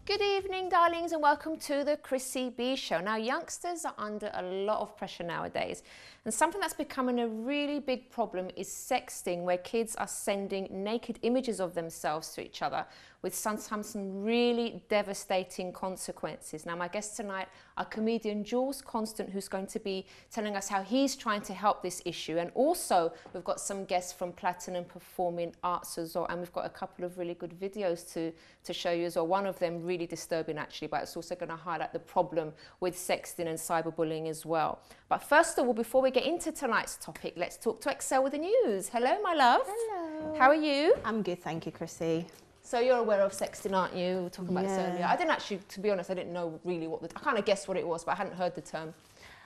Good evening, darlings, and welcome to the Chrissy B Show. Now, youngsters are under a lot of pressure nowadays, and something that's becoming a really big problem is sexting, where kids are sending naked images of themselves to each other with sometimes some really devastating consequences. Now, my guest tonight are comedian Jules Constant, who's going to be telling us how he's trying to help this issue, and also we've got some guests from Platinum Performing Arts as well, and we've got a couple of really good videos to show you as well. One of them really disturbing actually, but it's also going to highlight the problem with sexting and cyberbullying as well. But first of all, before we get into tonight's topic, let's talk to Excel with the news. Hello, my love. Hello. How are you? I'm good, thank you, Chrissy. So you're aware of sexting, aren't you? We were talking about this earlier. I didn't actually, to be honest, I didn't know really I kind of guessed what it was, but I hadn't heard the term.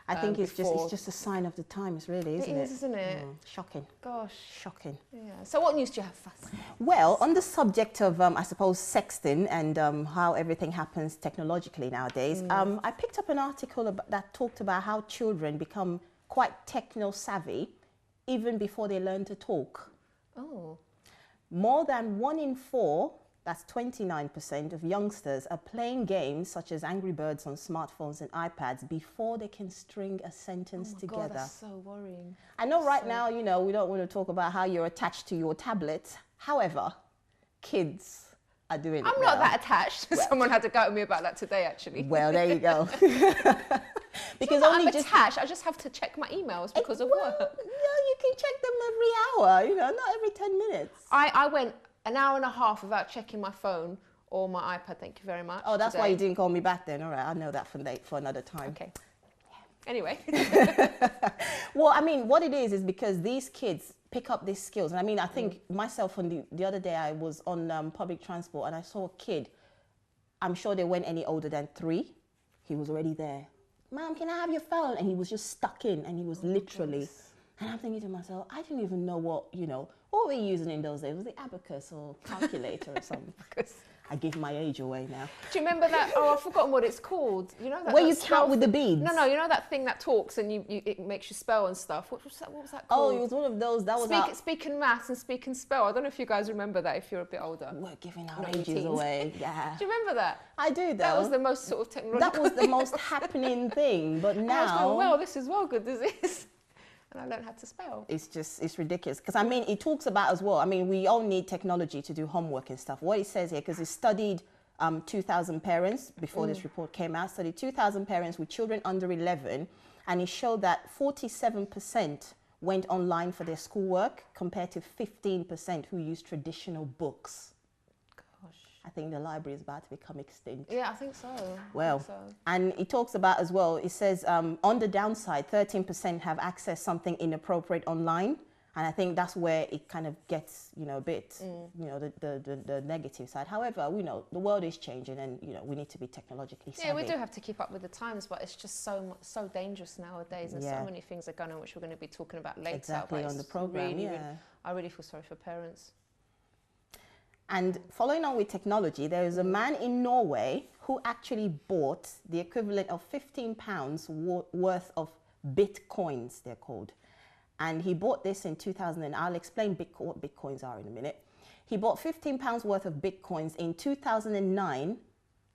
I think it's just a sign of the times, really, isn't it? It is, isn't it? Shocking. Gosh. Shocking. Yeah. So what news do you have for us? Well, on the subject of, I suppose, sexting and how everything happens technologically nowadays, I picked up an article that talked about how children become quite techno-savvy even before they learn to talk. Oh. More than 1 in 4, that's 29% of youngsters, are playing games such as Angry Birds on smartphones and iPads before they can string a sentence together. God, that's so worrying. I know right now, you know, we don't want to talk about how you're attached to your tablet. However, kids are doing it I'm not that attached. Someone had to go at me about that today, actually. Well, there you go. Because I'm attached. I just have to check my emails because of work. Yeah, you can check them every hour, you know, not every 10 minutes. I went an hour and a half without checking my phone or my iPad, thank you very much. Oh, that's why you didn't call me back then. All right, I'll know that for another time. Okay. Anyway. Well, I mean, what it is because these kids pick up these skills. And I mean, I think myself on the other day, I was on public transport and I saw a kid. I'm sure they weren't any older than 3. He was already there. Mom, can I have your phone? And he was just stuck in, and he was literally. And I'm thinking to myself, I didn't even know what were we using in those days? Was it abacus or calculator or something? I give my age away now. Do you remember that? Oh, I've forgotten what it's called. You know that where you count with the beads? No, you know that thing that talks and it makes you spell and stuff. What was that called? Oh, it was one of those. That was speaking maths and speaking spell. I don't know if you guys remember that. If you're a bit older, we're giving our ages away. Yeah. Do you remember that? I do. Though that was the most sort of technological. That was the most happening thing. But now, I was going, well, this is well good. This is. And I learned how to spell. It's ridiculous. Because, I mean, it talks about as well, I mean, we all need technology to do homework and stuff. What it says here, because it studied 2,000 parents before this report came out, studied 2,000 parents with children under 11, and it showed that 47% went online for their schoolwork compared to 15% who used traditional books. I think the library is about to become extinct. Yeah, I think so. Well, and it talks about as well, it says on the downside, 13% have accessed something inappropriate online. And I think that's where it kind of gets, a bit, the negative side. However, we know the world is changing and, we need to be technologically savvy. Yeah, we do have to keep up with the times, but it's just so dangerous nowadays. And so many things are going on, which we're going to be talking about later. Exactly, on the program, I really feel sorry for parents. And following on with technology, there is a man in Norway who actually bought the equivalent of £15 worth of bitcoins, they're called. And he bought this in 2000, and I'll explain what bitcoins are in a minute. He bought £15 worth of bitcoins in 2009,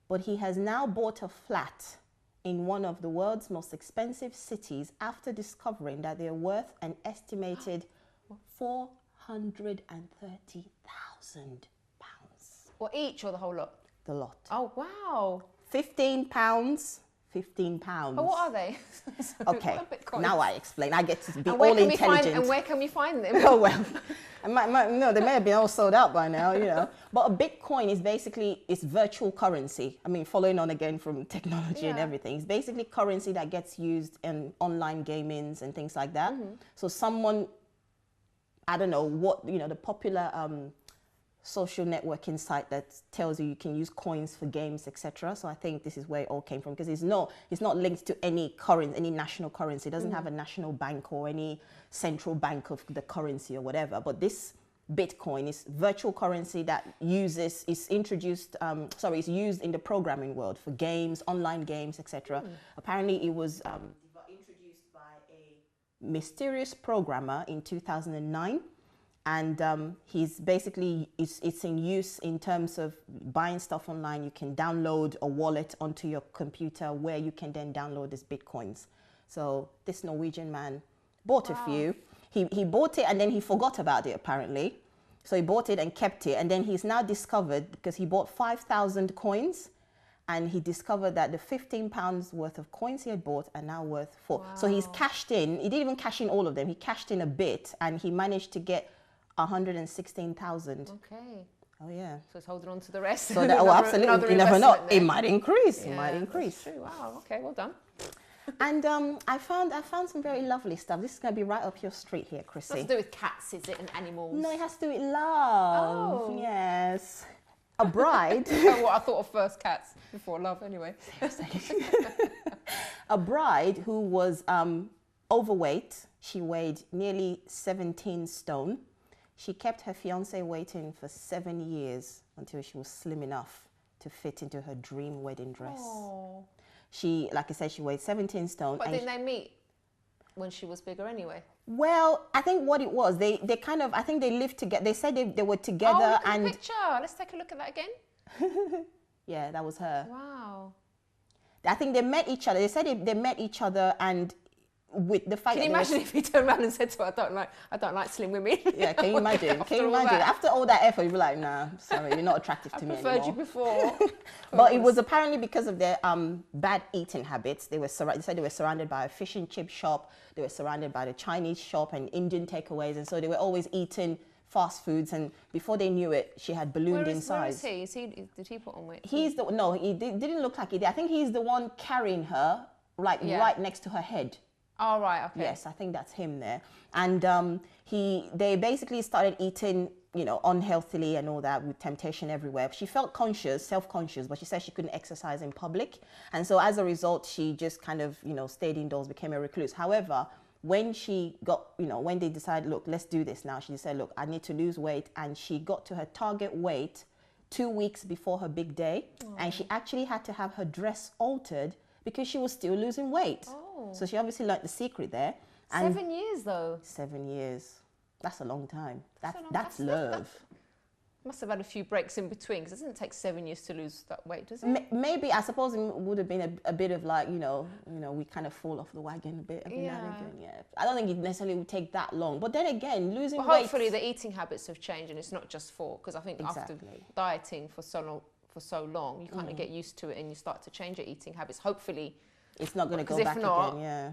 but he has now bought a flat in one of the world's most expensive cities after discovering that they're worth an estimated £430,000. Well, each or the whole lot? The lot. Oh, wow. £15. But what are they? Okay, now I explain. I get to be and all intelligent. And where can we find them? Oh, well, no, they may have been all sold out by now, But a Bitcoin is basically, it's virtual currency. I mean, following on again from technology and everything. It's basically currency that gets used in online gamings and things like that. So someone, I don't know what, the popular social networking site that tells you can use coins for games, etc. So I think this is where it all came from, because it's not linked to any currency, any national currency. It doesn't have a national bank or any central bank of the currency or whatever. But this Bitcoin is virtual currency that is used in the programming world for games, online games, etc. Apparently it was introduced by a mysterious programmer in 2009. And he's basically, it's in use in terms of buying stuff online. You can download a wallet onto your computer where you can then download these Bitcoins. So this Norwegian man bought a few. He bought it and then he forgot about it apparently. So he bought it and kept it. And then he's now discovered, because he bought 5,000 coins, and he discovered that the £15 worth of coins he had bought are now worth 4. So he's cashed in. He didn't even cash in all of them. He cashed in a bit, and he managed to get 116,000. Okay. Oh yeah. So he's holding on to the rest. So that, absolutely. You never know. It might increase. Yeah, it might increase. That's true. Wow. Okay. Well done. And I found some very lovely stuff. This is going to be right up your street here, Chrissy. What's to do with cats, is it, and animals? No, it has to do with love. Oh. Yes. A bride. Oh, well, I thought of first cats before love, anyway. A bride who was overweight. She weighed nearly 17 stone. She kept her fiancé waiting for 7 years until she was slim enough to fit into her dream wedding dress. Oh. She, like I said, she weighed 17 stone. But didn't they meet when she was bigger anyway? Well, I think what it was, they kind of, I think they lived together. They said they were together. Oh, look at the picture. Let's take a look at that again. Yeah, that was her. Wow. I think they met each other. They said they met each other, and with the fact. Can you imagine if he turned around and said to her, I don't like slim women? Yeah, can you imagine? Can you imagine? After all that effort, you'd be like, nah, sorry, you're not attractive to me anymore. I preferred you before. But it was apparently because of their bad eating habits. They said they were surrounded by a fish and chip shop. They were surrounded by the Chinese shop and Indian takeaways, and so they were always eating fast foods. And before they knew it, she had ballooned in size. Where is he? Did he put on weight? No, he didn't look like he did. I think he's the one carrying her, like right next to her head. Oh, right, okay. Yes, I think that's him there. And they basically started eating, unhealthily and all that, with temptation everywhere. She felt self-conscious, but she said she couldn't exercise in public. And so as a result, she just kind of, stayed indoors, became a recluse. However, when she got, when they decided, look, let's do this now, she said, look, I need to lose weight. And she got to her target weight 2 weeks before her big day. Oh. And she actually had to have her dress altered because she was still losing weight. Oh. So she obviously learned the secret there. And 7 years though. 7 years. That's a long time. That's love. Must have had a few breaks in between, because it doesn't take 7 years to lose that weight, does it? Maybe, I suppose it would have been a bit of like, we kind of fall off the wagon a bit every now and again. Yeah. I don't think it necessarily would take that long. But then again, losing weight. Hopefully the eating habits have changed, and it's not just because I think after dieting for so long, you kind of get used to it and you start to change your eating habits. Hopefully it's not going to go back again. Yeah,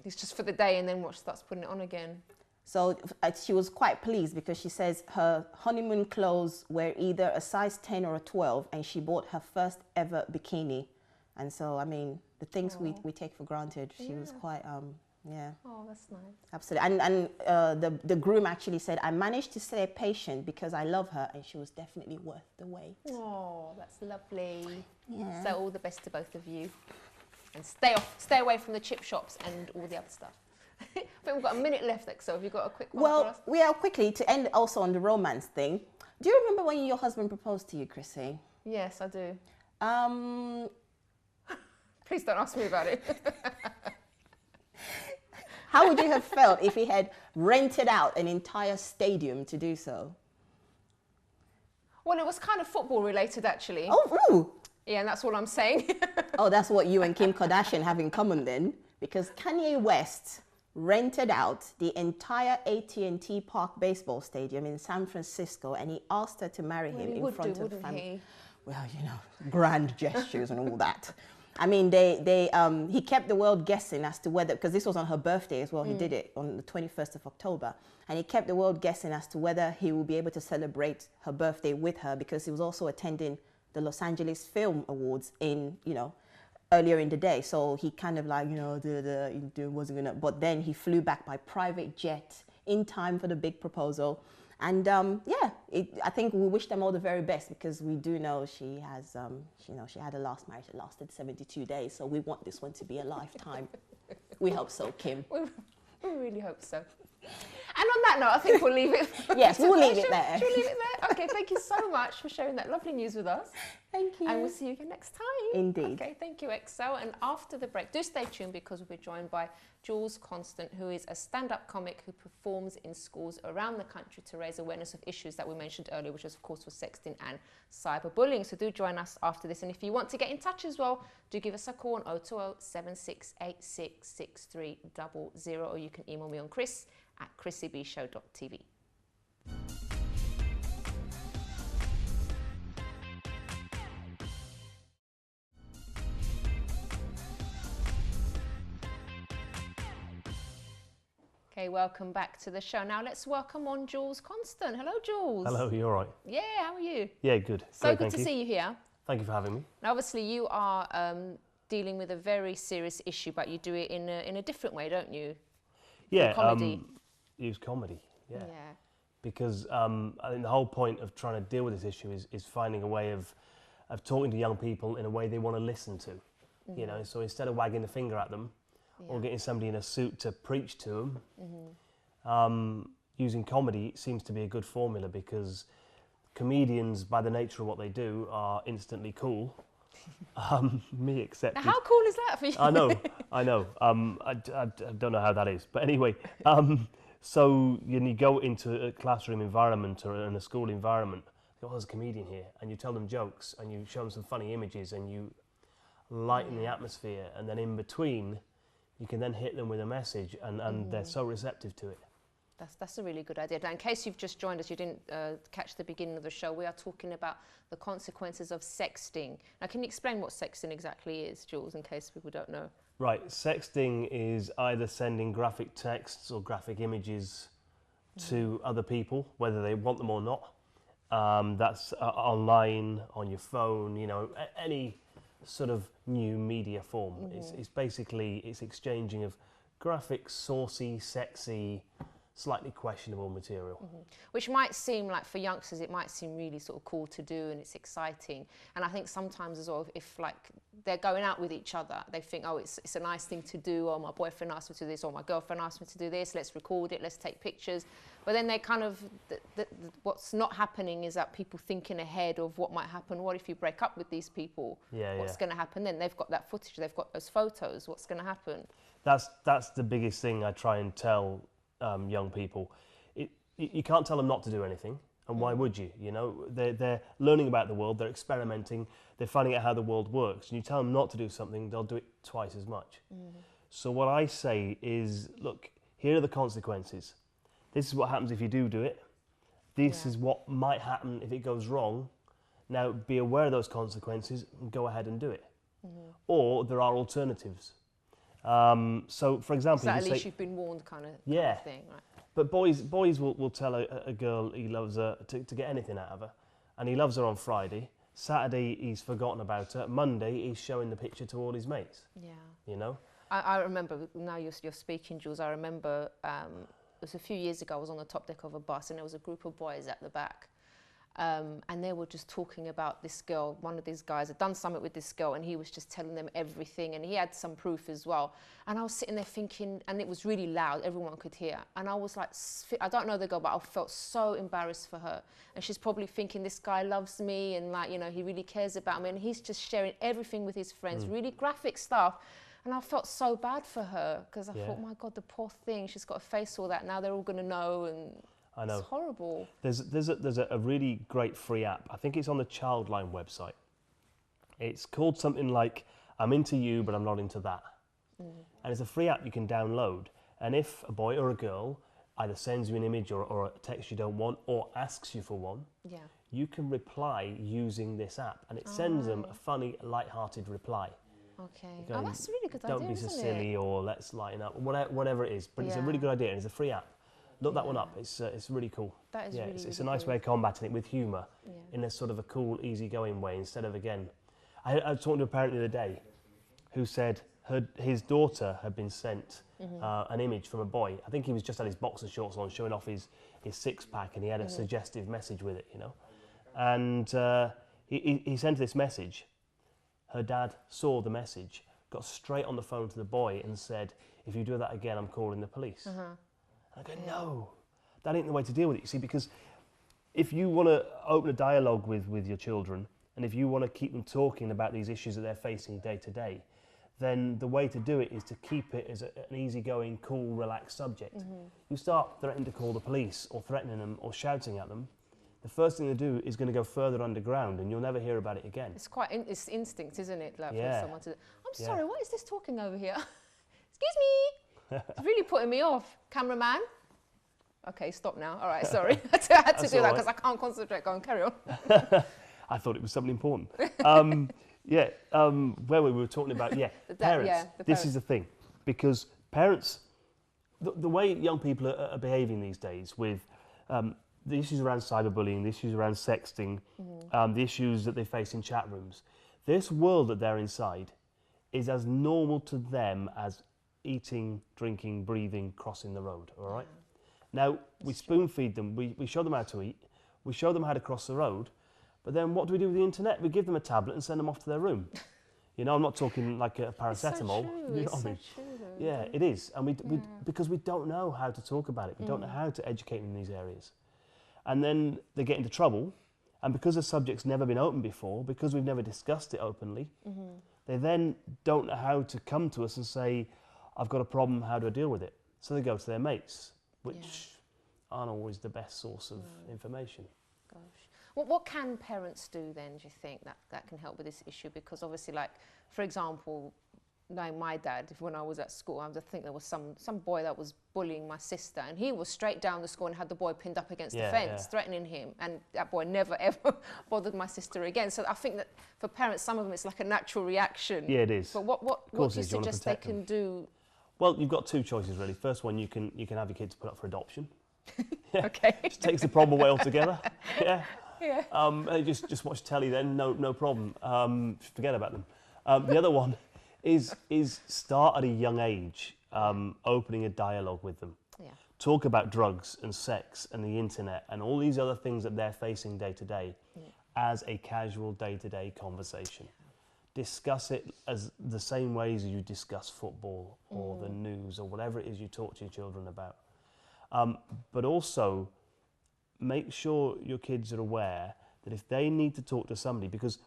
it's just for the day, and then starts putting it on again. So she was quite pleased, because she says her honeymoon clothes were either a size 10 or a 12, and she bought her first ever bikini. And so, I mean, the things we take for granted, she was quite yeah. Oh, that's nice. Absolutely. And the groom actually said, I managed to stay patient because I love her, and she was definitely worth the wait. Oh, that's lovely. Yeah. So all the best to both of you. And stay away from the chip shops and all the other stuff. I think we've got a minute left, so have you got a quick one for us? We are quickly to end also on the romance thing. Do you remember when your husband proposed to you, Chrissy? Yes, I do. Please don't ask me about it. How would you have felt if he had rented out an entire stadium to do so? Well, it was kind of football related, actually. Oh, ooh. Yeah, and that's all I'm saying. Oh, that's what you and Kim Kardashian have in common then, because Kanye West rented out the entire AT&T Park baseball stadium in San Francisco, and he asked her to marry him in front of family. Well, grand gestures and all that. I mean, he kept the world guessing as to whether, because this was on her birthday as well, he did it on the 21st of October, and he kept the world guessing as to whether he will be able to celebrate her birthday with her, because he was also attending the Los Angeles Film Awards earlier in the day. So he kind of like, wasn't gonna, but then he flew back by private jet in time for the big proposal. And I think we wish them all the very best, because we do know she has, she had a last marriage that lasted 72 days. So we want this one to be a lifetime. We hope so, Kim. We really hope so. And on that note, I think we'll leave it. Yes, we'll leave it there. Should we leave it there? Okay, thank you so much for sharing that lovely news with us. Thank you. And we'll see you again next time. Indeed. Okay, thank you, Excel. And after the break, do stay tuned because we'll be joined by Jules Constant, who is a stand-up comic who performs in schools around the country to raise awareness of issues that we mentioned earlier, which of course was sexting and cyberbullying. So do join us after this. And if you want to get in touch as well, do give us a call on 020-7686-6300, or you can email me on chris@chrissybshow.tv. Okay, welcome back to the show. Now let's welcome on Jules Constant. Hello, Jules. Hello, you all right? Yeah, how are you? Yeah, good. So Great, good to see you here. Thank you for having me. Now, obviously, you are dealing with a very serious issue, but you do it in a different way, don't you? Yeah, comedy. Use comedy. Yeah. Yeah. Because I think the whole point of trying to deal with this issue is finding a way of talking to young people in a way they want to listen to. You know, so instead of wagging the finger at them, or getting somebody in a suit to preach to them, using comedy seems to be a good formula because comedians, by the nature of what they do, are instantly cool. Me accepted. Now, how cool is that for you? I know. I don't know how that is, but anyway. So you go into a classroom environment or in a school environment. Oh, there's a comedian here, and you tell them jokes, and you show them some funny images, and you lighten the atmosphere, and then in between, you can then hit them with a message, and they're so receptive to it. That's a really good idea. Now, in case you've just joined us, you didn't catch the beginning of the show, we are talking about the consequences of sexting. Now, can you explain what sexting exactly is, Jules, in case people don't know? Right, sexting is either sending graphic texts or graphic images to other people, whether they want them or not. That's online, on your phone, you know, any sort of new media form. It's basically, it's exchanging of graphic, saucy, sexy, slightly questionable material. Which might seem like, for youngsters, it might seem really sort of cool to do and it's exciting. And I think sometimes as well, if like they're going out with each other, they think, oh, it's a nice thing to do, or my boyfriend asked me to do this, or my girlfriend asked me to do this, let's record it, let's take pictures. But then they kind of, what's not happening is that people thinking ahead of what might happen. What if you break up with these people? What's going to happen then? They've got that footage, they've got those photos, what's going to happen? That's the biggest thing I try and tell young people. You can't tell them not to do anything, and why would you? You know, they're learning about the world, they're experimenting, they're finding out how the world works. And you tell them not to do something, they'll do it twice as much. So what I say is, look, here are the consequences. This is what happens if you do it. This is what might happen if it goes wrong. Now, be aware of those consequences and go ahead and do it. Or there are alternatives. So, for example, so at least you've been warned kind of thing, right? But boys will tell a girl he loves her to get anything out of her, and he loves her on Friday. Saturday he's forgotten about her. Monday he's showing the picture to all his mates. Yeah. You know. I remember, now you're speaking, Jules. I remember it was a few years ago. I was on the top deck of a bus, and there was a group of boys at the back. And they were just talking about this girl. One of these guys had done something with this girl, and he was just telling them everything, and he had some proof as well. And I was sitting there thinking, and it was really loud, everyone could hear. And I was like, I don't know the girl, but I felt so embarrassed for her. And she's probably thinking, this guy loves me, and like, you know, he really cares about me. And he's just sharing everything with his friends, really graphic stuff. And I felt so bad for her, because I thought, my God, the poor thing, she's got to face all that. Now they're all going to know, and I know. It's horrible. There's a really great free app. I think it's on the Childline website. It's called something like I'm into you, but I'm not into that. And it's a free app you can download. And if a boy or a girl either sends you an image or a text you don't want, or asks you for one, you can reply using this app, and it sends them a funny, light-hearted reply. Okay. Going, that's a really good idea. Don't be so silly, or let's lighten up, whatever it is. But it's a really good idea, and it's a free app. Look that one up. It's really cool. That is really, it's a nice way of combating it with humour, in a sort of a cool, easygoing way, instead of, again, I was talking to a parent the other day who said his daughter had been sent an image from a boy. I think he was just had his boxer shorts on, showing off his six-pack, and he had a suggestive message with it, you know. And he sent this message. Her dad saw the message, got straight on the phone to the boy and said, if you do that again, I'm calling the police. I go, no, that ain't the way to deal with it, you see, because if you want to open a dialogue with your children, and if you want to keep them talking about these issues that they're facing day to day, then the way to do it is to keep it as an easygoing, cool, relaxed subject. You start threatening to call the police or threatening them or shouting at them, the first thing they do is going to go further underground and you'll never hear about it again. It's quite, it's instinct, isn't it? Like Yeah. for someone to, I'm sorry, what is this talking over here? Excuse me. It's really putting me off. Cameraman. Okay, stop now. All right, sorry. I had to do that because I can't concentrate. Go on, carry on. I thought it was something important. Where we were talking about, parents. This is the thing, because parents, the way young people are behaving these days with the issues around cyberbullying, the issues around sexting, the issues that they face in chat rooms, this world that they're inside is as normal to them as eating, drinking, breathing, crossing the road, all right? Now, we spoon feed them, we show them how to eat, we show them how to cross the road, but then what do we do with the internet? We give them a tablet and send them off to their room. You know, I'm not talking like a paracetamol. You know what I mean? Yeah, it is. And because we don't know how to talk about it. We don't know how to educate them in these areas. And then they get into trouble. And because the subject's never been opened before, because we've never discussed it openly, they then don't know how to come to us and say, I've got a problem, how do I deal with it? So they go to their mates, which aren't always the best source of information. Gosh. What can parents do then, do you think, that can help with this issue? Because obviously, like, for example, knowing my dad, when I was at school, I think there was some boy that was bullying my sister, and he was straight down the school and had the boy pinned up against the fence, threatening him, and that boy never ever bothered my sister again. So I think that for parents, some of them, it's like a natural reaction. Yeah, it is. But what do you suggest they can do? Well, you've got two choices, really. First one, you can have your kids put up for adoption. Okay. Just takes the problem away altogether. Yeah. Yeah. Just watch telly then, no problem. Forget about them. The other one is start at a young age, opening a dialogue with them. Yeah. Talk about drugs and sex and the internet and all these other things that they're facing day to day as a casual day-to-day conversation. Discuss it as the same ways as you discuss football or the news or whatever it is you talk to your children about. But also, make sure your kids are aware that if they need to talk to somebody, because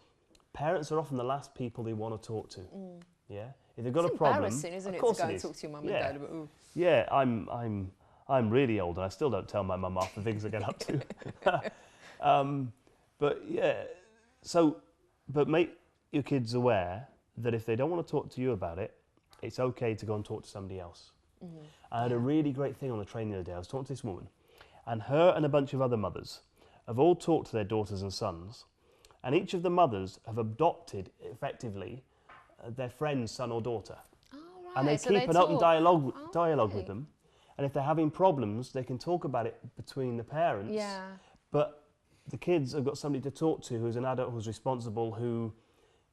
parents are often the last people they want to talk to. Yeah, if they've got a problem, embarrassing, isn't it, to go and talk to your mum and dad about? Ooh. Yeah, I'm really old and I still don't tell my mum half the things I get up to. But yeah, but make your kids aware that if they don't want to talk to you about it, it's okay to go and talk to somebody else. I had a really great thing on the train the other day. I was talking to this woman, and her and a bunch of other mothers have all talked to their daughters and sons, and each of the mothers have adopted, effectively, their friend's son or daughter. Oh, right. And they so keep an open dialogue okay. with them, and if they're having problems, they can talk about it between the parents. Yeah. But the kids have got somebody to talk to who's an adult who's responsible, who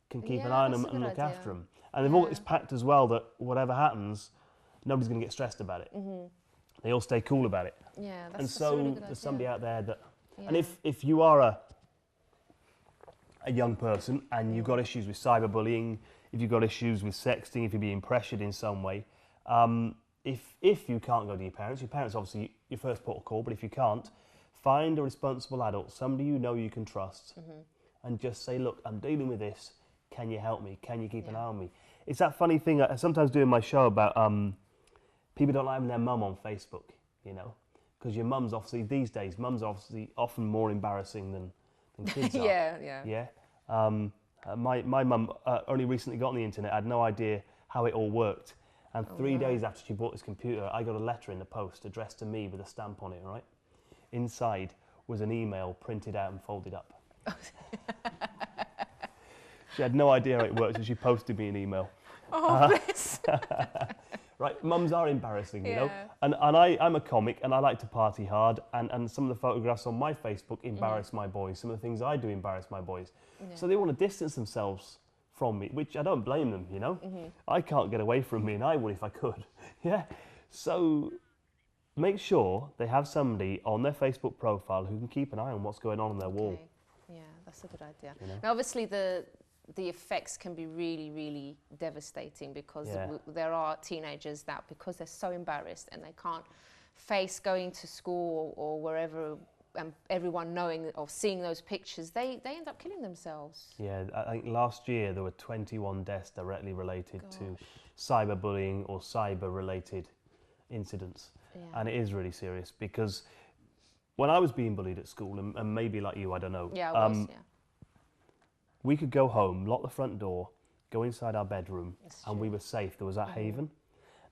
can keep an eye on them and look after them. And they've all got this pact as well that whatever happens, nobody's going to get stressed about it. They all stay cool about it. Yeah, that's and so a really good there's idea. somebody out there that, and if you are a young person and you've got issues with cyberbullying, if you've got issues with sexting, if you're being pressured in some way, if you can't go to your parents obviously your first port of call, but if you can't, find a responsible adult, somebody you know you can trust, and just say, look, I'm dealing with this, can you help me? Can you keep an eye on me? It's that funny thing I sometimes do in my show about people don't like having their mum on Facebook, you know, because your mum's obviously, these days, mum's obviously often more embarrassing than kids are. Yeah. My mum only recently got on the internet. I had no idea how it all worked. And 3 days after she bought this computer, I got a letter in the post addressed to me with a stamp on it, right? Inside was an email printed out and folded up. She had no idea how it worked, so she posted me an email. Oh, bless. Right, mums are embarrassing, you know. And I'm a comic and I like to party hard, and some of the photographs on my Facebook embarrass my boys. Some of the things I do embarrass my boys. So they want to distance themselves from me, which I don't blame them, you know. I can't get away from me, and I would if I could. Yeah. So make sure they have somebody on their Facebook profile who can keep an eye on what's going on their wall. Yeah, that's a good idea. You know? Now, obviously, the effects can be really, really devastating because there are teenagers that, because they're so embarrassed and they can't face going to school or wherever, and everyone knowing or seeing those pictures, they end up killing themselves. Yeah, I think last year there were 21 deaths directly related to cyberbullying or cyber-related incidents. Yeah. And it is really serious, because when I was being bullied at school, and maybe like you, I don't know, Yeah, I was, yeah. we could go home, lock the front door, go inside our bedroom, and we were safe. There was that haven.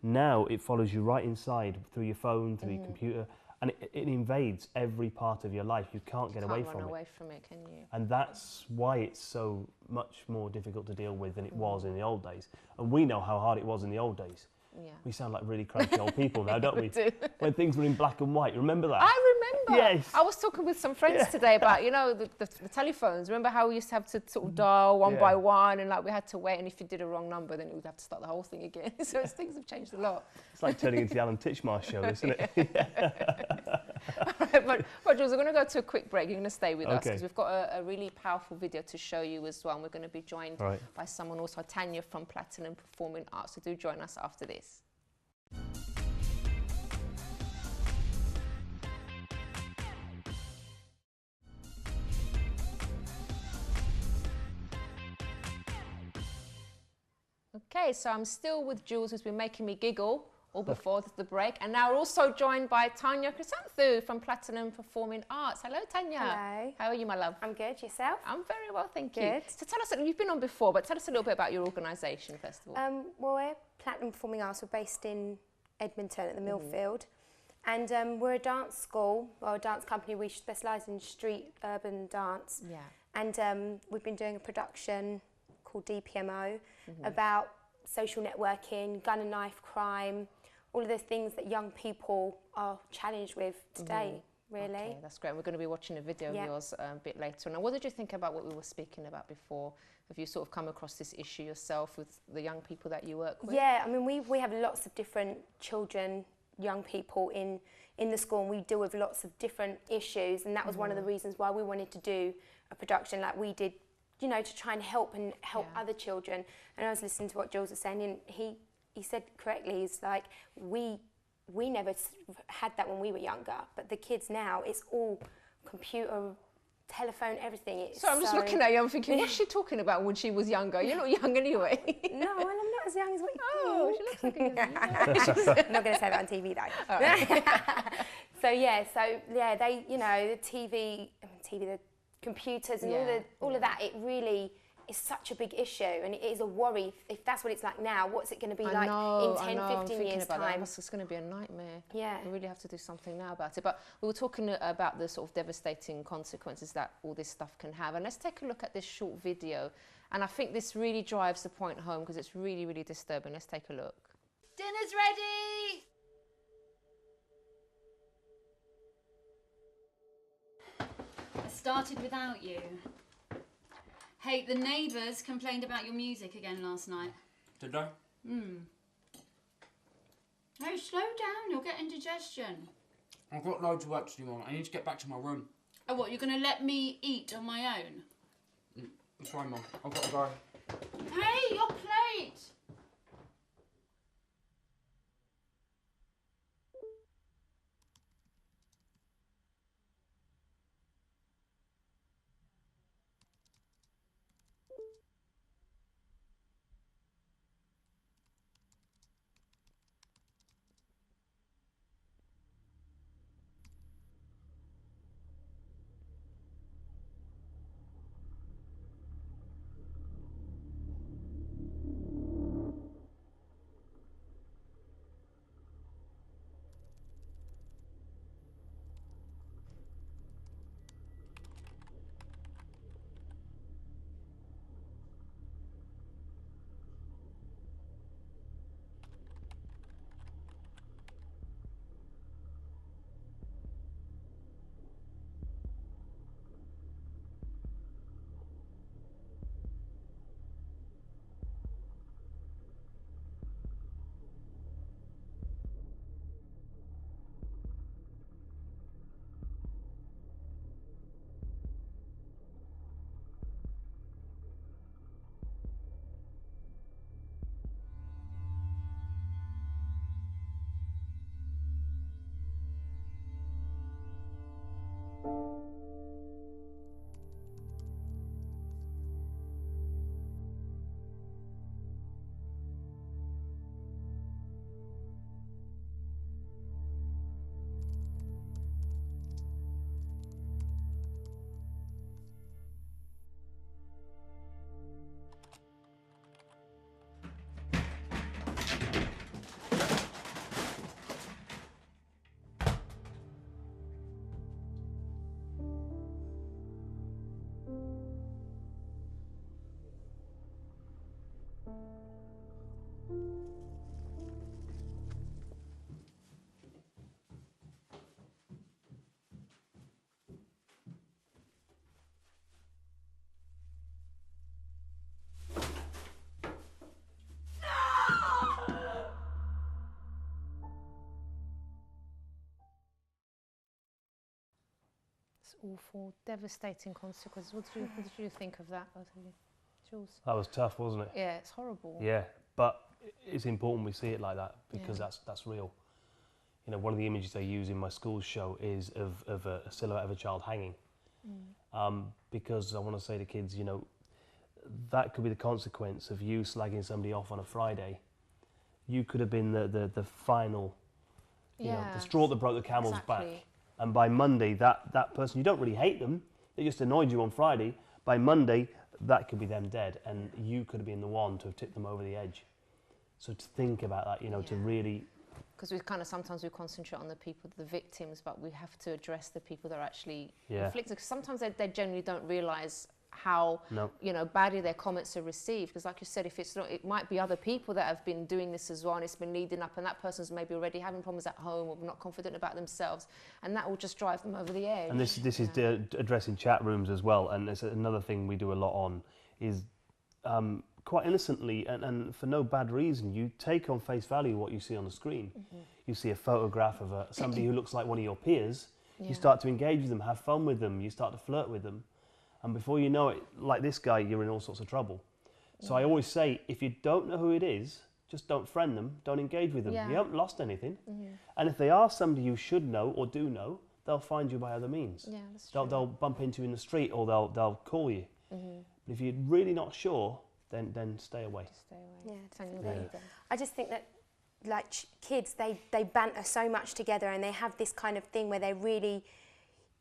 Now it follows you right inside, through your phone, through your computer, and it invades every part of your life. You can't get away from it. Can't run away from it, can you? And that's why it's so much more difficult to deal with than it was in the old days. And we know how hard it was in the old days. Yeah. We sound like really cranky old people now, don't we? do. When things were in black and white. Remember that? I remember. Yes. I was talking with some friends today about, you know, the telephones. Remember how we used to have to sort of dial one by one, and like we had to wait, and if you did a wrong number, then we'd have to start the whole thing again. So things have changed a lot. It's like turning into the Alan Titchmarsh show, isn't it? But Jules, we're going to go to a quick break. You're going to stay with us Okay. because we've got a really powerful video to show you as well. And we're going to be joined by someone also, Tanya from Platinum Performing Arts. So do join us after this. Okay, so I'm still with Jules, who's been making me giggle all before the break. And now we're also joined by Tanya Chrysanthu from Platinum Performing Arts. Hello, Tanya. Hello. How are you, my love? I'm good. Yourself? I'm very well, thank you. Good. So tell us, you've been on before, but tell us a little bit about your organisation, first of all. Well, we're Platinum Performing Arts. We're based in Edmonton at the Millfield. And we're a dance school, or a dance company. We specialise in street urban dance. Yeah. And we've been doing a production called DPMO about social networking, gun and knife crime, all of those things that young people are challenged with today, really. Okay, that's great. We're going to be watching a video of yours a bit later on. And what did you think about what we were speaking about before? Have you sort of come across this issue yourself with the young people that you work with? Yeah, I mean, we have lots of different children, young people in the school, and we deal with lots of different issues, and that was one of the reasons why we wanted to do a production like we did, you know, to try and help other children. And I was listening to what Jules was saying, and he said correctly, he's like, we never had that when we were younger, but the kids now, it's all computer, telephone, everything. It's so I'm just looking at you, I'm thinking, what's she talking about when she was younger? You're not young anyway. No, well, I'm not as young as what you Oh, think. she looks like a I'm not going to say that on TV though. So they, you know, the TV, the computers and all of that, it really is such a big issue, and it is a worry. If that's what it's like now, what's it going to be like in 10, 15 years' time? It's going to be a nightmare. Yeah. We really have to do something now about it. But we were talking about the sort of devastating consequences that all this stuff can have. And let's take a look at this short video. And I think this really drives the point home because it's really, really disturbing. Let's take a look. Dinner's ready! I started without you. Hey, the neighbours complained about your music again last night. Did they? Hey, slow down, you'll get indigestion. I've got loads of work to do on. I need to get back to my room. Oh, what, you're going to let me eat on my own? It's fine, Mum. I've got to go. Hey, your plate! It's awful, devastating consequences. What did you think of that, both of you? Jules? That was tough, wasn't it? Yeah, it's horrible. Yeah, but it's important we see it like that because that's real. You know, one of the images I use in my school show is of a silhouette of a child hanging. Because I want to say to kids, you know, that could be the consequence of you slagging somebody off on a Friday. You could have been the final, you know, the straw that broke the camel's back. And by Monday, that person, you don't really hate them, they just annoyed you on Friday. By Monday, that could be them dead, and you could have been the one to have tipped them over the edge. So to think about that, you know, to really... Because we kind of sometimes we concentrate on the people, the victims, but we have to address the people that are actually inflicted. Because sometimes they generally don't realise how you know badly their comments are received. Because like you said, if it's not, it might be other people that have been doing this as well, and it's been leading up, and that person's maybe already having problems at home or not confident about themselves, and that will just drive them over the edge. And this is addressing chat rooms as well. And there's another thing we do a lot on is quite innocently and for no bad reason, you take on face value what you see on the screen. You see a photograph of somebody who looks like one of your peers. You start to engage with them, have fun with them, you start to flirt with them. And before you know it, like this guy, you're in all sorts of trouble. So I always say, if you don't know who it is, just don't friend them, don't engage with them. You haven't lost anything. And if they are somebody you should know or do know, they'll find you by other means. Yeah, that's true. They'll bump into you in the street, or they'll call you. But if you're really not sure, then stay away. Just stay away. Yeah, Tanya, definitely. I just think that, like, kids, they banter so much together, and they have this kind of thing where they really,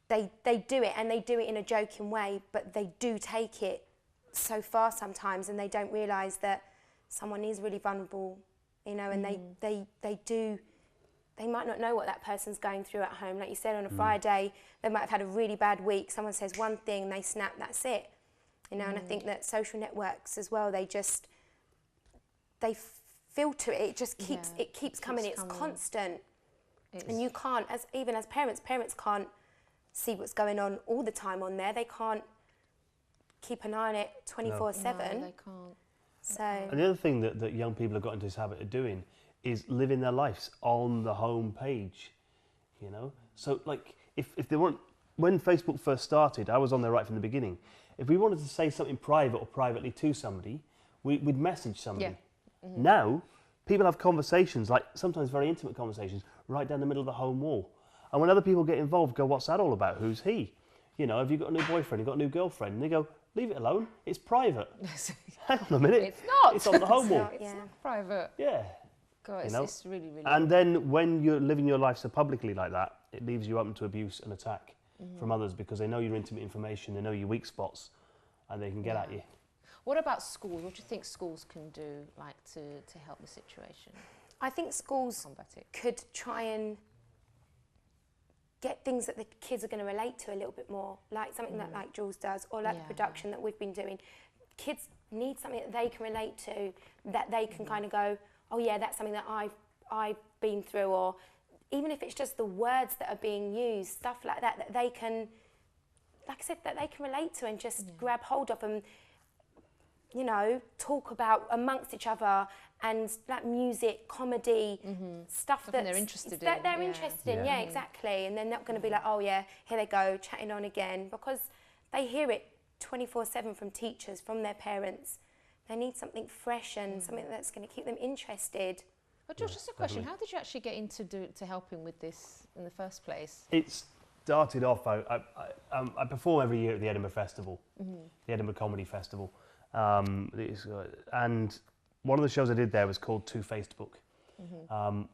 they do it, and they do it in a joking way, but they do take it so far sometimes, and they don't realise that someone is really vulnerable, you know, and they might not know what that person's going through at home. Like you said, on a Friday, they might have had a really bad week. Someone says one thing, they snap, that's it. You know, and I think that social networks as well, they filter it. It just keeps coming. It's constant. And you can't, even as parents can't see what's going on all the time on there. They can't keep an eye on it 24/7. No, they can't. So. And the other thing that young people have got into this habit of doing is living their lives on the home page, you know? So, like, if they weren't, when Facebook first started, I was on there right from the beginning. If we wanted to say something private or privately to somebody, we'd message somebody. Now, people have conversations, like sometimes very intimate conversations, right down the middle of the home wall. And when other people get involved, go, what's that all about? Who's he? You know, have you got a new boyfriend? Have you got a new girlfriend? And they go, leave it alone. It's private. Hang on a minute. It's not. It's on the home wall. It's not private. Yeah. God, it's really, really... And then when you're living your life so publicly like that, it leaves you open to abuse and attack from others, because they know your intimate information, they know your weak spots, and they can get at you. What about schools? What do you think schools can do, like, to help the situation? I think schools could try and get things that the kids are going to relate to a little bit more, like something that like Jules does, or like the production that we've been doing. Kids need something that they can relate to, that they can kind of go, oh yeah, that's something that I've been through, or even if it's just the words that are being used, stuff like that, that they can, like I said, that they can relate to and just grab hold of and, you know, talk about amongst each other, and like music, comedy, stuff that they're interested in. They're interested in, exactly. And they're not going to be like, oh yeah, here they go, chatting on again, because they hear it 24/7 from teachers, from their parents. They need something fresh and something that's going to keep them interested. But George, just a question: how did you actually get into helping with this in the first place? It's started off, I perform every year at the Edinburgh Festival, the Edinburgh Comedy Festival. And one of the shows I did there was called Two-Faced Book,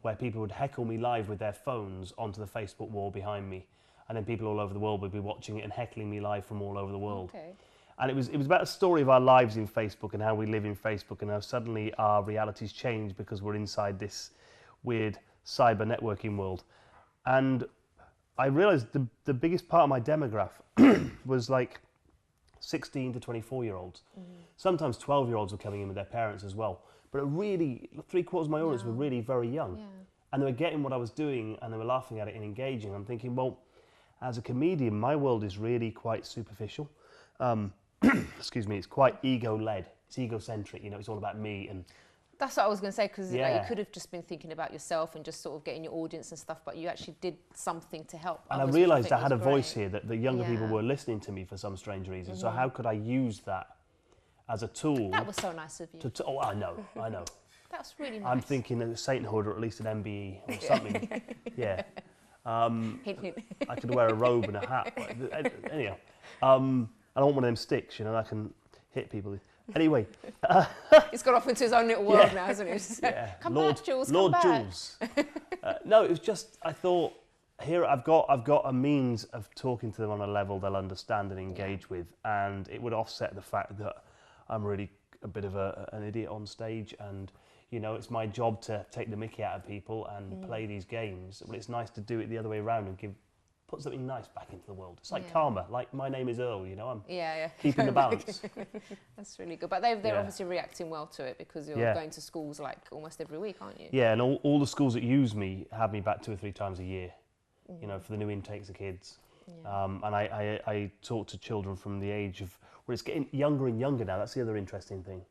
where people would heckle me live with their phones onto the Facebook wall behind me. And then people all over the world would be watching it and heckling me live from all over the world. Okay. And it was about a story of our lives in Facebook and how we live in Facebook and how suddenly our realities change because we're inside this weird cyber networking world. And I realised the biggest part of my demographic was like 16 to 24-year-olds. Sometimes 12-year-olds were coming in with their parents as well. But really, 3/4 of my audience were really very young. Yeah. And they were getting what I was doing and they were laughing at it and engaging. I'm thinking, well, as a comedian, my world is really quite superficial. Excuse me, it's quite ego-led. It's egocentric, you know, it's all about me. And That's what I was going to say, because Yeah. you could have just been thinking about yourself and just sort of getting your audience and stuff, but you actually did something to help And I others, which realised I think had a was voice great. here, that the younger people Yeah. were listening to me for some strange reason. So how could I use that as a tool? That was so nice of you. Oh, I know. That's really nice. I'm thinking of sainthood or at least an MBE or something. Yeah. Hint, hint. I could wear a robe and a hat. Anyhow, I don't want one of them sticks, you know, I can hit people with. Anyway. He's got off into his own little world now, hasn't he? Just Yeah. come back, Jules, Lord come back. Jules. No, it was just, I thought, here I've got a means of talking to them on a level they'll understand and engage with, and it would offset the fact that I'm really a bit of an idiot on stage, and you know, it's my job to take the mickey out of people and play these games, but it's nice to do it the other way around and put something nice back into the world. It's like Yeah. karma, like my name is Earl, you know, I'm Yeah. keeping the balance. That's really good. But they're Yeah. obviously reacting well to it because you're Yeah. going to schools like almost every week, aren't you? Yeah, and all the schools that use me have me back 2 or 3 times a year, you know, for the new intakes of kids. And I talk to children from the age of, well, it's getting younger and younger now. That's the other interesting thing.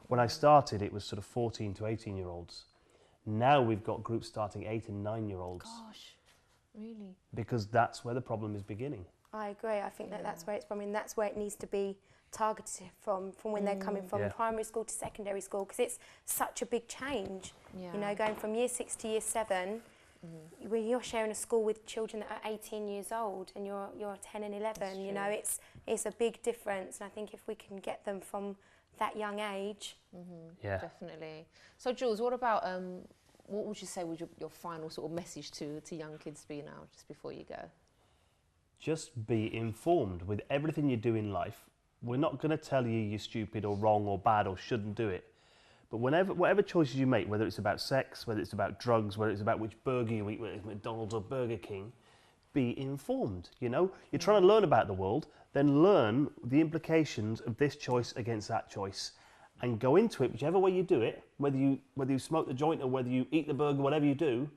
When I started, it was sort of 14 to 18-year-olds. Now we've got groups starting 8 and 9-year-olds. Gosh, really? Because that's where the problem is beginning. I agree. I think that's where it's from, and that's where it needs to be targeted from when they're coming from Yeah. primary school to secondary school, because it's such a big change. Yeah. You know, going from year 6 to year 7, where you're sharing a school with children that are 18 years old, and you're 10 and 11. You know, it's a big difference, and I think if we can get them from that young age. Yeah. Definitely. So, Jules, what about what would you say would your final sort of message to young kids be now, just before you go? Just be informed with everything you do in life. We're not going to tell you you're stupid or wrong or bad or shouldn't do it. But whatever choices you make, whether it's about sex, whether it's about drugs, whether it's about which burger you eat, whether it's McDonald's or Burger King, be informed, you know? You're trying to learn about the world, then learn the implications of this choice against that choice and go into it, whichever way you do it, whether you smoke the joint or whether you eat the burger, whatever you do,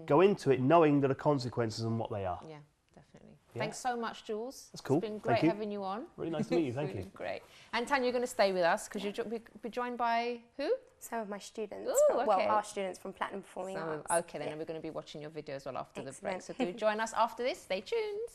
go into it knowing there are consequences and what they are. Yeah, definitely. Yeah. Thanks so much, Jules. That's cool. It's been Thank great you. having you on. Really nice to meet you, thank Really you. great. And Tanya, you're going to stay with us because you'll be joined by who? Some of my students, Ooh, well, okay. our students from Platinum Performing So, Arts. okay, then Yeah. we're going to be watching your videos well after the break. So Excellent. do join us after this. Stay tuned.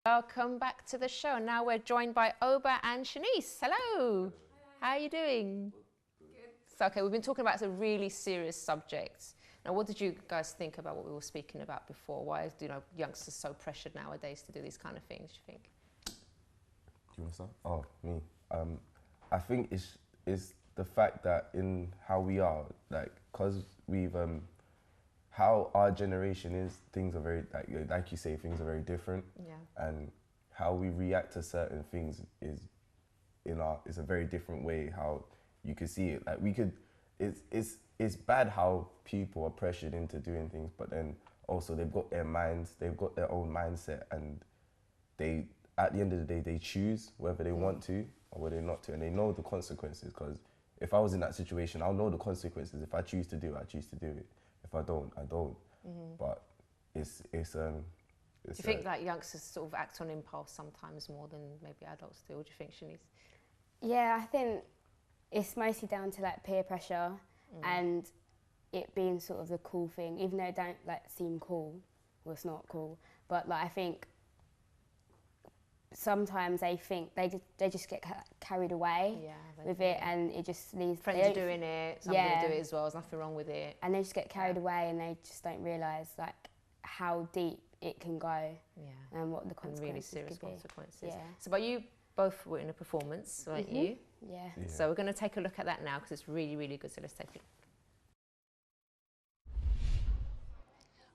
Welcome back to the show. Now we're joined by Oba and Shanice. Hello. How are you doing? Good. So, okay, we've been talking about a really serious subject. Now, what did you guys think about what we were speaking about before? Why is, you know, youngsters so pressured nowadays to do these kind of things, do you think? Do you want to start? Oh, me. I think it's the fact that in how we are, like, because we've, how our generation is, things are very, like you say, things are very different. Yeah. And how we react to certain things is a very different way how you could see it. Like, we could, it's bad how people are pressured into doing things, but then also they've got their minds, they've got their own mindset, and they, at the end of the day, they choose whether they want to or whether not to, and they know the consequences. Because if I was in that situation, I'll know the consequences. If I choose to do it, I choose to do it. If I don't, I don't. But it's Do you think that youngsters sort of act on impulse sometimes more than maybe adults do? What do you think, Shanice? Yeah, I think it's mostly down to like peer pressure and it being sort of the cool thing, even though it don't like seem cool. Well, it's not cool, but like I think sometimes they think they just get carried away with it, and it just leaves friends are doing it, so I'm going to do it as well. There's nothing wrong with it. And they just get carried away, and they just don't realise like how deep it can go, and what the consequences and really serious could be. consequences. Yeah. So, but you both were in a performance, weren't you? Yeah. So we're going to take a look at that now because it's really, really good. So let's take a look.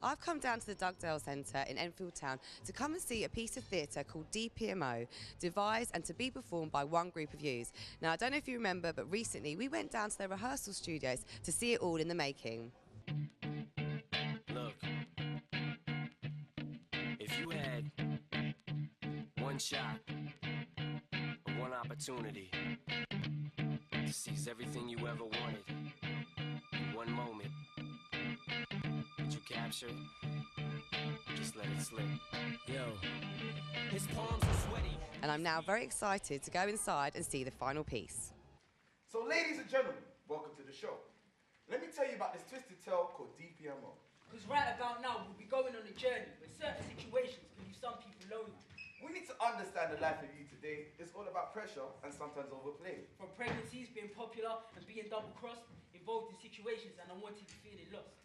I've come down to the Dugdale Centre in Enfield Town to come and see a piece of theatre called DPMO, devised and to be performed by one group of youths. Now, I don't know if you remember, but recently we went down to their rehearsal studios to see it all in the making. Look, if you had one shot, or one opportunity to seize everything you ever wanted in one moment, you capture it, just let it slip. Yo, his palms are sweaty. And I'm now very excited to go inside and see the final piece. So ladies and gentlemen, welcome to the show. Let me tell you about this twisted tale called DPMO. Because right about now, we'll be going on a journey where certain situations can leave some people lonely. We need to understand the life of you today is all about pressure and sometimes overplayed. From pregnancies, being popular and being double-crossed, involved in situations and unwanted feeling lost.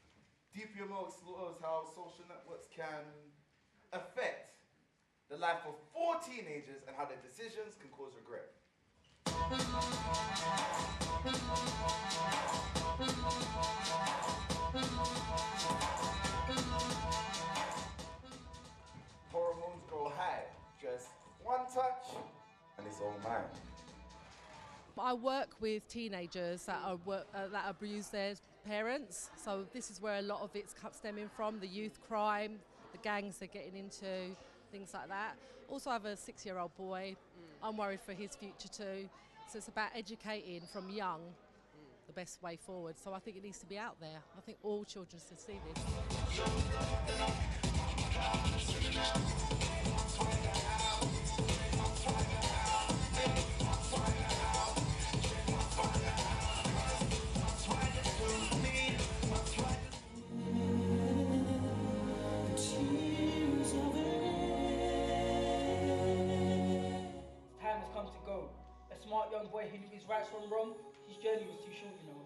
DPMO explores how social networks can affect the life of 4 teenagers and how their decisions can cause regret. Hormones go high, just one touch and it's all mine. I work with teenagers that abuse their parents, so this is where a lot of it's stemming from, the youth crime, the gangs they're getting into, things like that. Also I have a 6-year-old boy, I'm worried for his future too, so it's about educating from young the best way forward, so I think it needs to be out there. I think all children should see this. Smart young boy who knew his rights from wrong, his journey was too short, you know.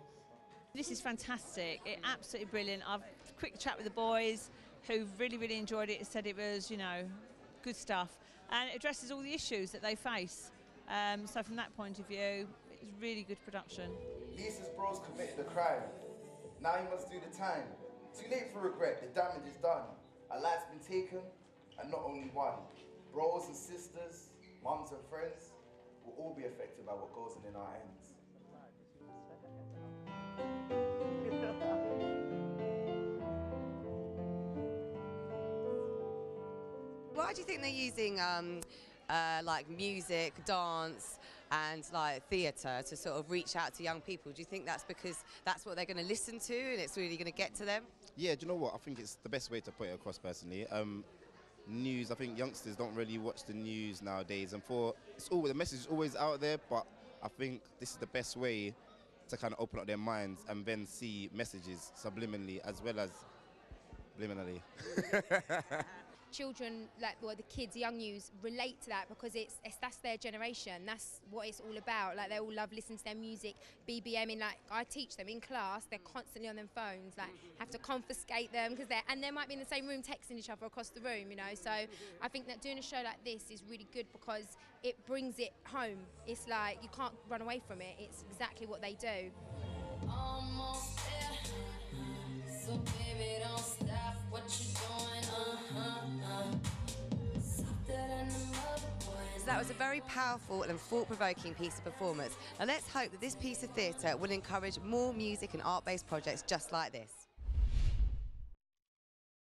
This is fantastic, absolutely brilliant. I've a quick chat with the boys who really enjoyed it and said it was, you know, good stuff. And it addresses all the issues that they face. So from that point of view, it's really good production. Lisa's bros committed the crime. Now he must do the time. Too late for regret, the damage is done. A life's been taken, and not only one. Bros and sisters, mums and friends, will all be affected by what goes on in our ends. Why do you think they're using like music, dance and like theatre to sort of reach out to young people? Do you think that's because that's what they're going to listen to and it's really going to get to them? Yeah, do you know what? I think it's the best way to put it across personally. News, I think youngsters don't really watch the news nowadays, and the message is always out there, but I think this is the best way to kind of open up their minds and then see messages subliminally as well as liminally. Children, the kids, young youths, relate to that because that's their generation. That's what it's all about. Like, they all love listening to their music, BBMing. Like, I teach them in class, they're constantly on their phones. Like, have to confiscate them because they might be in the same room texting each other across the room. You know, so I think that doing a show like this is really good because it brings it home. It's like you can't run away from it. It's exactly what they do. Almost there. So baby, don't stop what you're doing. So that was a very powerful and thought-provoking piece of performance. Now let's hope that this piece of theatre will encourage more music and art-based projects just like this.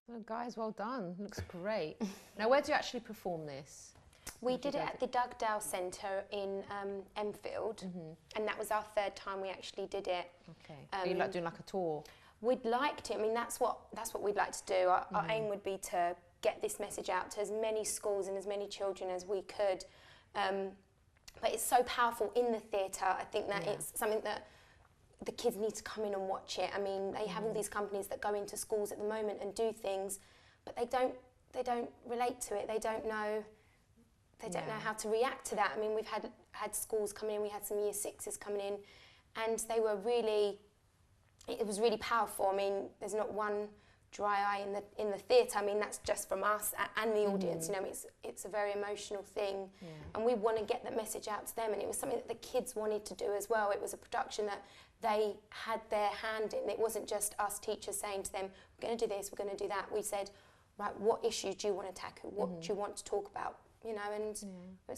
Well, guys, well done. Looks great. Now, where do you actually perform this? We did it at the Dugdale Centre in Enfield, and that was our 3rd time we actually did it. Okay. Are you doing like a tour? We'd like to. I mean, that's what we'd like to do. Our aim would be to get this message out to as many schools and as many children as we could. But it's so powerful in the theatre. I think that it's something that the kids need to come in and watch it. I mean, they have all these companies that go into schools at the moment and do things, but they don't relate to it. They don't know they don't know how to react to that. I mean, we've had schools coming in, we had some year sixes coming in, and they were really, it was really powerful. I mean, there's not one dry eye in the theatre. I mean, that's just from us and the audience. You know, it's a very emotional thing, and we want to get that message out to them. And it was something that the kids wanted to do as well. It was a production that they had their hand in. It wasn't just us teachers saying to them, "We're going to do this, we're going to do that." We said, "Right, what issues do you want to tackle? What do you want to talk about?" You know, and it's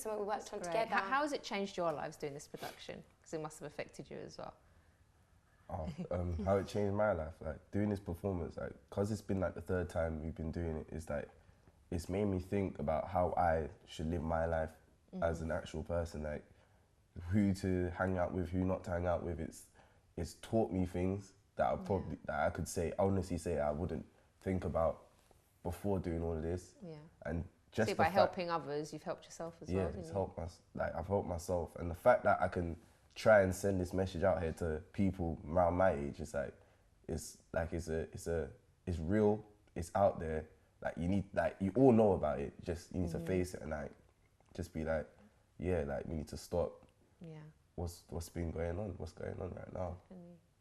something we worked on together. How has it changed your lives doing this production? Because it must have affected you as well. How it changed my life, like doing this performance, like, cause it's been like the third time we've been doing it, is like, it's made me think about how I should live my life as an actual person, like who to hang out with, who not to hang out with. It's taught me things that I probably, that I could say, honestly say I wouldn't think about before doing all of this. And just by helping others, you've helped yourself as well. Yeah, it's helped I've helped myself, and the fact that I can try and send this message out here to people around my age, it's real, it's out there. Like you all know about it. Just you need to face it and like just be like, yeah, like we need to stop. Yeah. What's been going on? What's going on right now?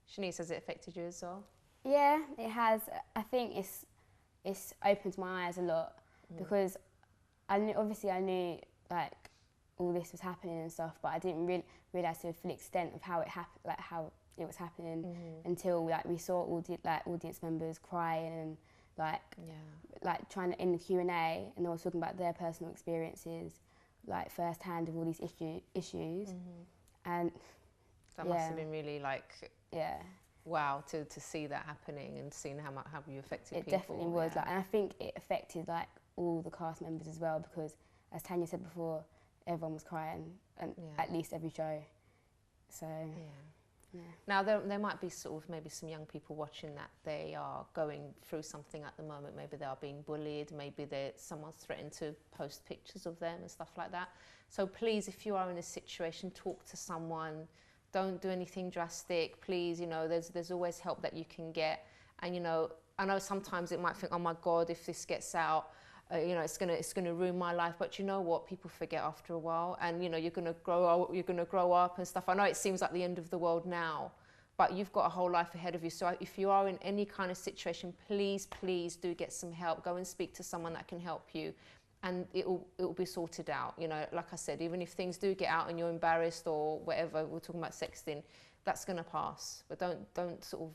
Shanice, has it affected you as well? Yeah, it has. I think it's opened my eyes a lot because I knew like all this was happening and stuff, but I didn't realise to the full extent of how it happened, like how it was happening until like we saw audience members crying and like trying to in the Q&A, and they were talking about their personal experiences, like firsthand of all these issues, and that must have been really like wow to see that happening and seeing how you affected people. It definitely was, like, and I think it affected like all the cast members as well, because as Tanya said before, everyone was crying at least every show. So now there might be sort of maybe some young people watching that they are going through something at the moment. Maybe they are being bullied, maybe someone's threatened to post pictures of them and stuff like that. So please, if you are in a situation, talk to someone. Don't do anything drastic, please. You know, there's always help that you can get. And you know, I know sometimes it might think, oh my God, if this gets out, you know, it's gonna ruin my life. But you know what? People forget after a while, and you know, you're gonna grow up and stuff. I know it seems like the end of the world now, but you've got a whole life ahead of you. So if you are in any kind of situation, please do get some help. Go and speak to someone that can help you, and it'll be sorted out. You know, like I said, even if things do get out and you're embarrassed or whatever, we're talking about sexting, that's gonna pass. But don't sort of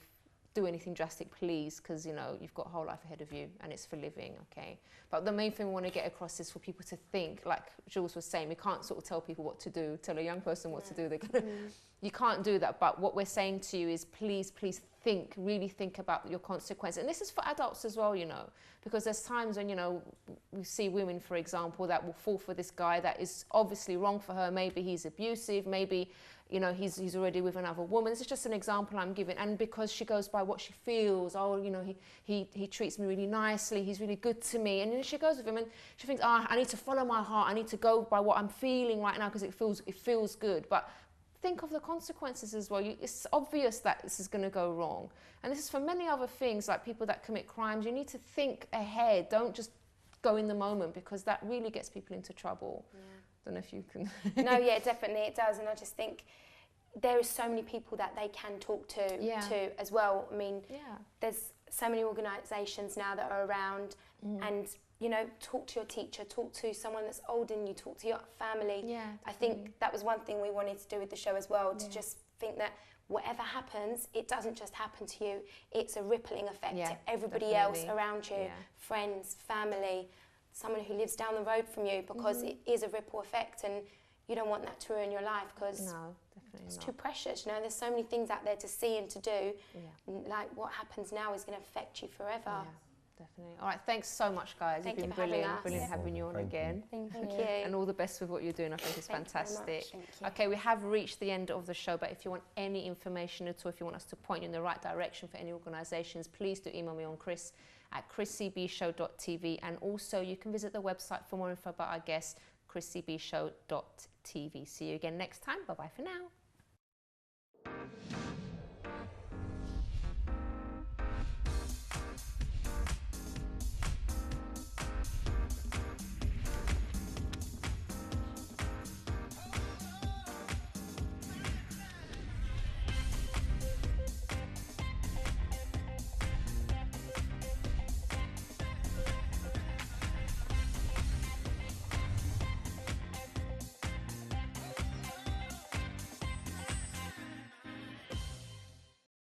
do anything drastic, please, because you know you've got a whole life ahead of you and it's for living, okay? But the main thing we want to get across is for people to think, like Jules was saying, we can't sort of tell people what to do, tell a young person what to do. You can't do that. But what we're saying to you is please really think about your consequences. And this is for adults as well, you know, because there's times when, you know, we see women, for example, that will fall for this guy that is obviously wrong for her. Maybe he's abusive, maybe, you know, he's already with another woman. This is just an example I'm giving. And because she goes by what she feels, oh, you know, he treats me really nicely, he's really good to me. And then she goes with him and she thinks, I need to follow my heart. I need to go by what I'm feeling right now because it feels good. But think of the consequences as well. It's obvious that this is going to go wrong. And this is for many other things, like people that commit crimes. You need to think ahead. Don't just go in the moment, because that really gets people into trouble. Don't know if you can... No, yeah, definitely it does. And I just think there are so many people that they can talk to as well. I mean, there's so many organisations now that are around and, you know, talk to your teacher, talk to someone that's older than you, talk to your family. I think that was one thing we wanted to do with the show as well, to just think that whatever happens, it doesn't just happen to you, it's a rippling effect to everybody else around you, friends, family, someone who lives down the road from you, because it is a ripple effect, and you don't want that to ruin your life, because it's too precious. You know, there's so many things out there to see and to do. Like what happens now is going to affect you forever. Definitely. All right, thanks so much, guys. Thank You've you been for having brilliant. us. Brilliant having you on again. Thank you. And all the best with what you're doing. I think it's Thank you very much. fantastic. Thank you. Okay, we have reached the end of the show, but if you want any information at all, if you want us to point you in the right direction for any organisations, please do email me on chris@chrissybshow.tv, and also you can visit the website for more info about our guests, chrissybshow.tv. See you again next time. Bye-bye for now.